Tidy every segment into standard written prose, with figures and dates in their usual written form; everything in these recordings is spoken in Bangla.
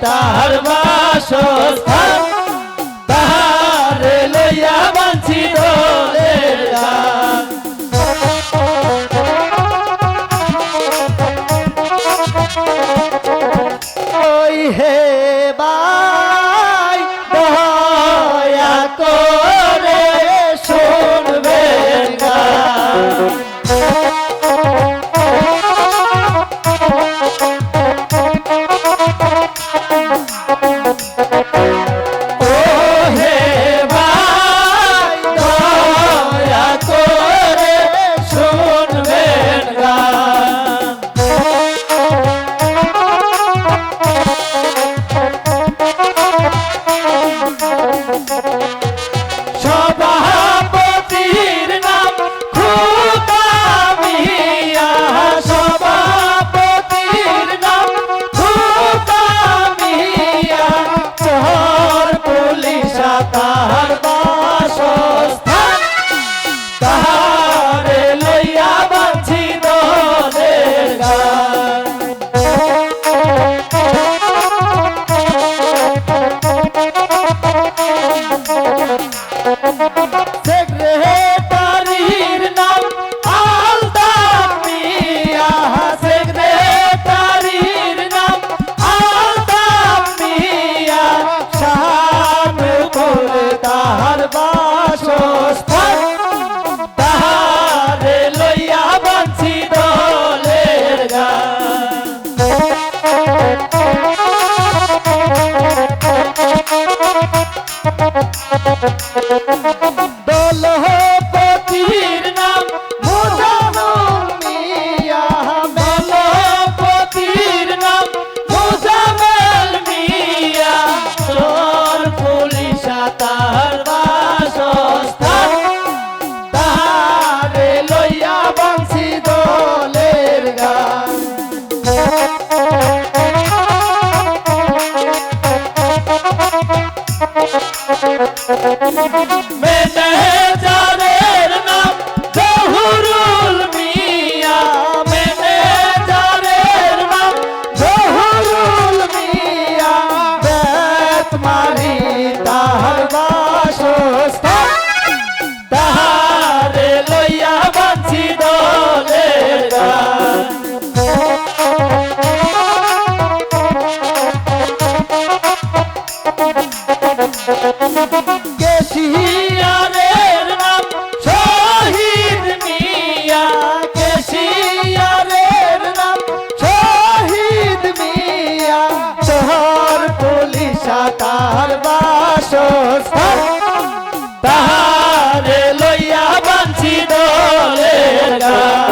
তাহার বাসস্থান তাহারে লইয়া বাঁধছি দোলের গান। ওই হে ভাই দয়া করে শুনবেন গান। সভাপতির নাম খুদা মিয়া, সভাপতির নাম খুদা মিয়া, চোর পুলিশ তাহার বাসস্থান তাহারে লইয়া বাঁধছি দোলের গান। সেক্রেটারির নাম আলতাফ মিয়া, সেক্রেটারির নাম আলতাফ মিয়া, শাহপুর তাহার বাসস্থান তাহারে লইয়া বাঁধছি দোলের গান। দলপতির নাম মুজামুল মিয়া, দলপতির নাম মুজামেল মিয়া, চোর পুলিশ তাহার বাসস্থান তাহারে লইয়া বাঁধছি দোলের গান। ম্যানেজারের নাম জহুরুল মিয়া, ম্যানেজারের নাম জহুরুল মিয়া, বেতমারি তাহার বাসস্থান তাহারে লইয়া বাঁধছি দোলের গান। কেশিয়ারের নাম শহীদ মিয়া, কেশিয়ারের নাম শহীদ মিয়া, শহর পুলিশ তাহার বাসস্থান তাহারে লইয়া বাঁধছি দোলের গান।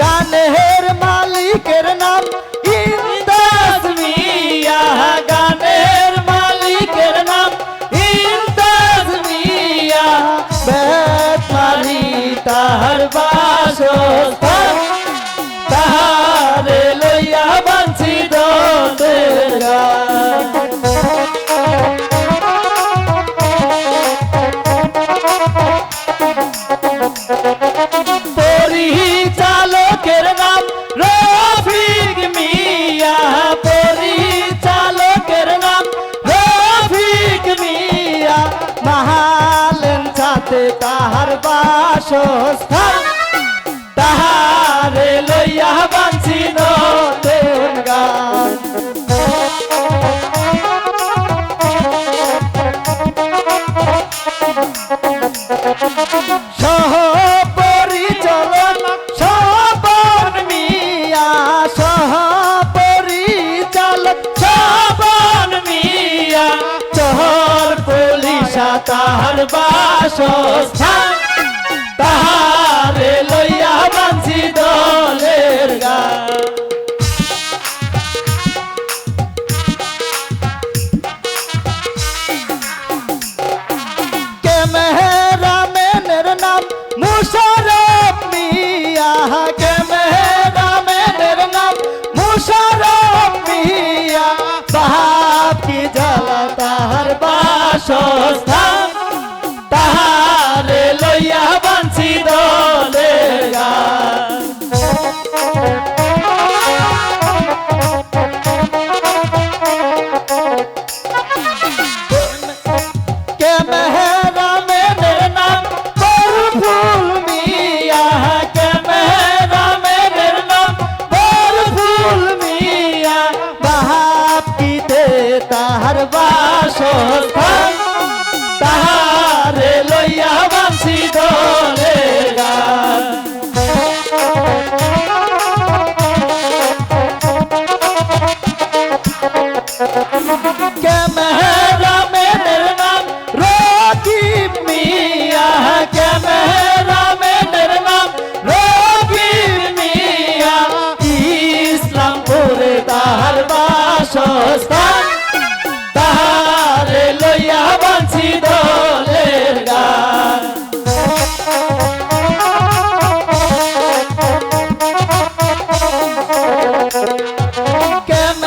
গানের মালিকের নাম ইমতাজ মিয়া, গানের মালিকের নাম ইমতাজ মিয়া, বেতমারি তাহার বাসস্থান তাহারে লইয়া বাঁধছি দোলের গান। পরিচালকের নাম রফিক মিয়া, পরিচালকের নাম রফিক মিয়া, মাহালেন সাথে তাহার বাসস্থান তাহারে লইয়া বাঁধছি দোলের গান। সহপরিচালক শোভন মিয়া, সহপরিচালক শোভন মিয়া, চোর পুলিশ তাহার বাসস্থান তাহারে লইয়া বাঁধছি দোলের গান। ক্যামেরাম্যানের নাম মুশারফ মিয়া, ক্যামেরাম্যানের নাম মুশারফ মিয়া, বাপ কি জ্বালা তাহার বাসস্থান তাহারে লইয়া তাহার বাসস্থান তাহারে লইয়া বাঁশি দোলের গান ক্যামেরাম্যানের নাম রকিব মিয়া ক্যামেরাম্যানের নাম রকিব মিয়া ইসলামপুরে তাহার বাসস্থান তাহারে লইয়া বাঁশি দোলের গান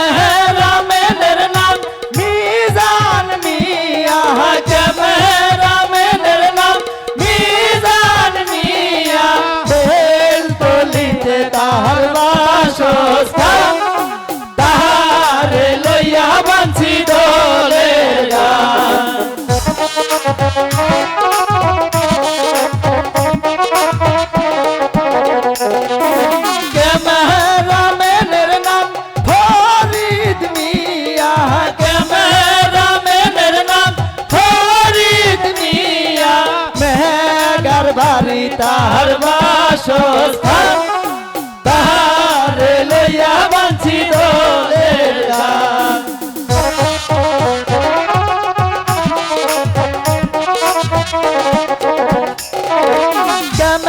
ক্যামেরাম্যানের নাম মিজান মিয়া ক্যামেরাম্যানের নাম মিজান মিয়া বেলতলিতে তাহার বাসস্থান তাহারে লইয়া বাঁশি দোলের গান ক্যামেরাম্যানের নাম ফরিদ মিয়া ক্যামেরাম্যানের নাম ফরিদ মিয়া মেঘার বাড়ি তাহার বাসস্থান তাহারে লইয়া বাঁশি দোলের গান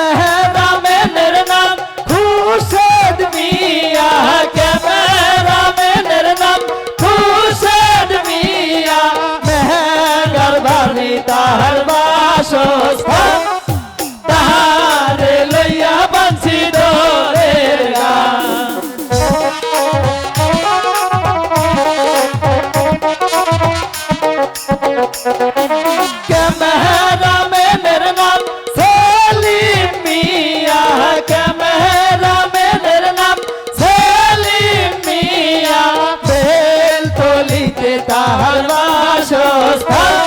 ক্যামেরাম্যানের নাম খুরশেদ মিয়া ক্যামেরাম্যানের নাম খুরশেদ মিয়া মেঘার বাড়ি তাহার বাসস্থান তাহারে লইয়া বাঁশি দোলের গান ক্যামেরাম্যানের নাম সেলিম মিয়া ক্যামেরাম্যানের নাম সেলিম মিয়া বেলতলিতে তাহার বাসস্থান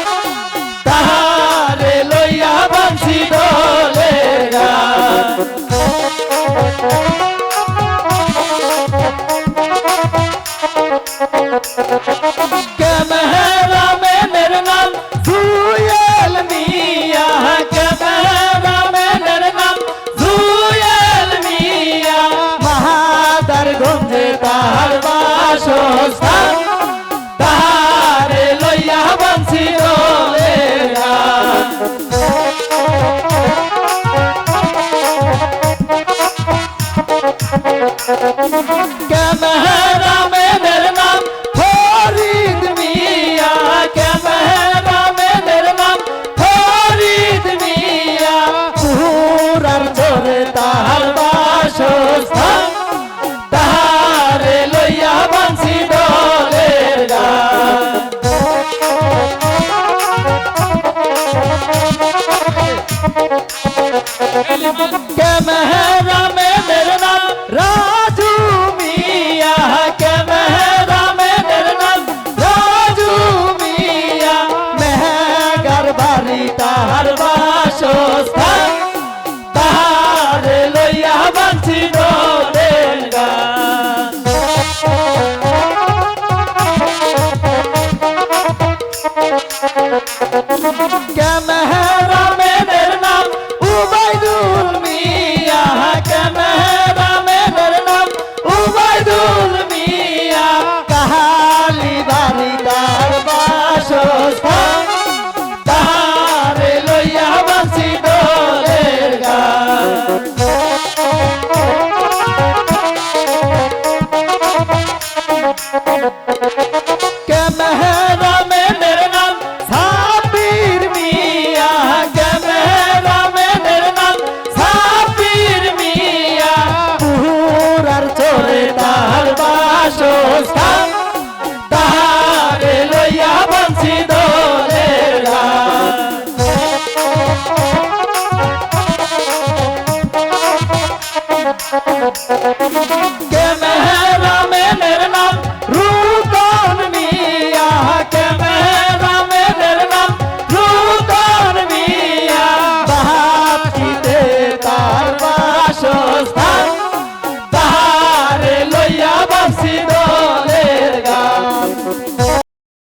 তাহারে লইয়া বাঁশি দোলের গান ক্যামেরাম্যানের নাম জুয়েল মিয়া ক্যামেরাম্যানের নাম জুয়েল মিয়া মাহাদারগঞ্জে তাহার বাসস্থান তাহারে লইয়া বাঁশি দোলের গান ক্যামেরাম্যানের নাম